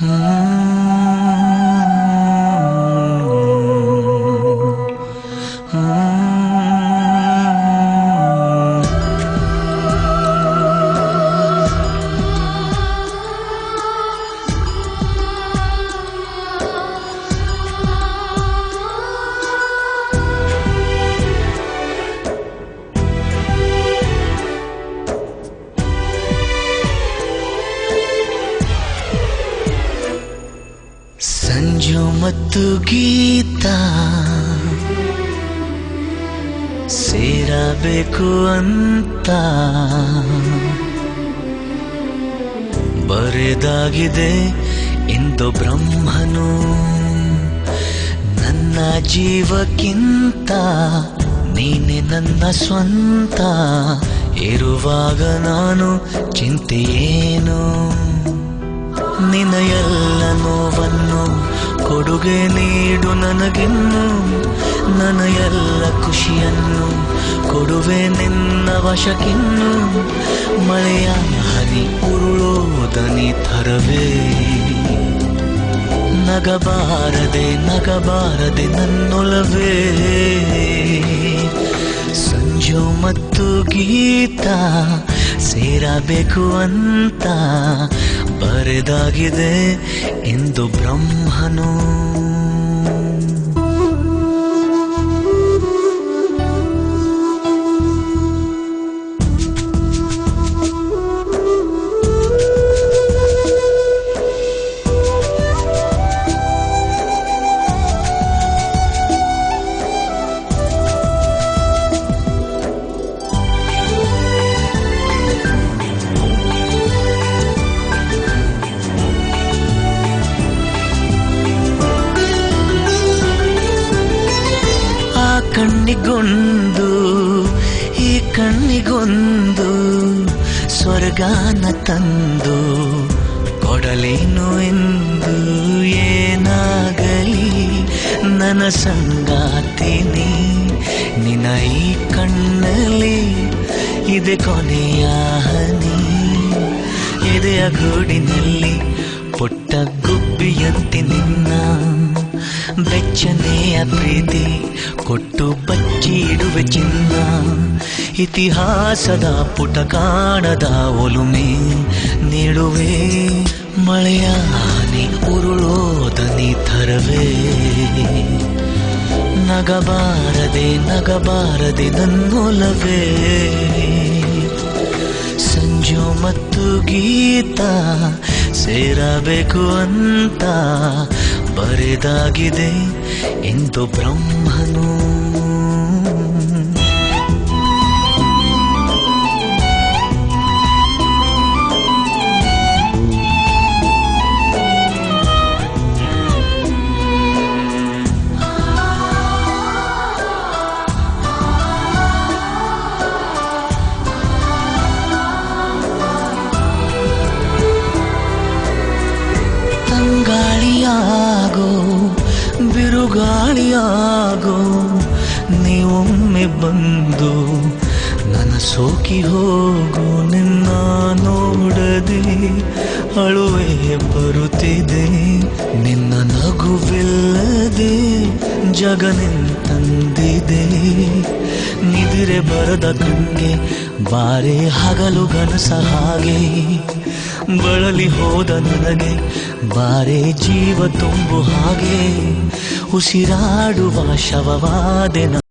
ಸಂಜು ಮತ್ತು ಗೀತಾ ಸೇರಬೇಕು ಅಂತ ಬರೆದಾಗಿದೆ ಇಂದು ಬ್ರಹ್ಮನು. ನನ್ನ ಜೀವಕ್ಕಿಂತ ನೀನೆ ನನ್ನ ಸ್ವಂತ ಇರುವಾಗ ನಾನು ಚಿಂತೆಯೇನು. ನಿನ್ನ ಎಲ್ಲ ನೋವನ್ನು ಕೊಡುಗೆ ನೀಡು ನನಗಿನ್ನು. ನನ್ನ ಎಲ್ಲ ಖುಷಿಯನ್ನು ಕೊಡುವೆ ನಿನ್ನ ವಶಕ್ಕಿನ್ನು. ಮಳೆಯ ಹನಿ ಉರುಳೋದನಿ ಥರವೇ ನಗಬಾರದೆ ನಗಬಾರದೆ ನನ್ನೊಲವೇ. ಸಂಜು ಮತ್ತು ಗೀತಾ ಸೇರಬೇಕು ಅಂತ ಬರೆದಾಗಿದೆ ಇಂದು ಬ್ರಹ್ಮನು. ಕಣ್ಣಿಗೊಂದು ಈ ಕಣ್ಣಿಗೊಂದು ಸ್ವರ್ಗಾನ ತಂದು ಕೊಡಲೇನು ಎಂದು. ಏನಾಗಲಿ ನನ್ನ ಸಂಗಾತಿನಿ ನಿನ್ನ ಈ ಕಣ್ಣಲ್ಲಿ ಇದೆ ಕೊನೆಯ ಹನಿ. ಎದೆಯ ಗೂಡಿನಲ್ಲಿ ಪುಟ್ಟ ಗುಬ್ಬಿಯಂತೆ ನಿನ್ನ ಬೆಚ್ಚನೆಯ ಪ್ರೀತಿ ಕೊಟ್ಟು ಬಚ್ಚಿ ಇಡುವೆ ಚಿನ್ನ. ಇತಿಹಾಸದ ಪುಟ ಕಾಣದ ಒಲುಮೆ ನೀಡುವೆ. ಮಳೆಯ ಹನಿ ಉರುಳೋದನಿ ಥರವೇ ನಗಬಾರದೆ ನಗಬಾರದೆ ನನ್ನೊಲವೇ. ಸಂಜು ಮತ್ತು ಗೀತಾ ಸೇರಬೇಕು ಅಂತ ಬರೆದಾಗಿದೆ ಇಂದು ಬ್ರಹ್ಮನು. ತಂಗಾಳಿಯಾಗೋ ಬಿರುಗಾಳಿಯಾಗೋ ನೀವೊಮ್ಮೆ ಬಂದು ನನ್ನ ಸೋಕಿ ಹೋಗು. ನಿನ್ನ ನೋಡದೆ ಅಳುವೆ ಬರುತ್ತಿದೆ. ನಿನ್ನ ನಗುವಿಲ್ಲದೆ ಜಗ ನಿಂತಂದಿದೆ. ನಿದಿರೆ ಬರದ ಕಣ್ಗೆ ಬಾರೆ ಹಗಲು ಗನಸ ಹಾಗೆ. ಬಳಲಿ ಹೋದ ನನಗೆ ಬಾರೆ ಜೀವ ತುಂಬು ಹಾಗೆ. ಉಸಿರಾಡುವ ಶವವಾದೆ.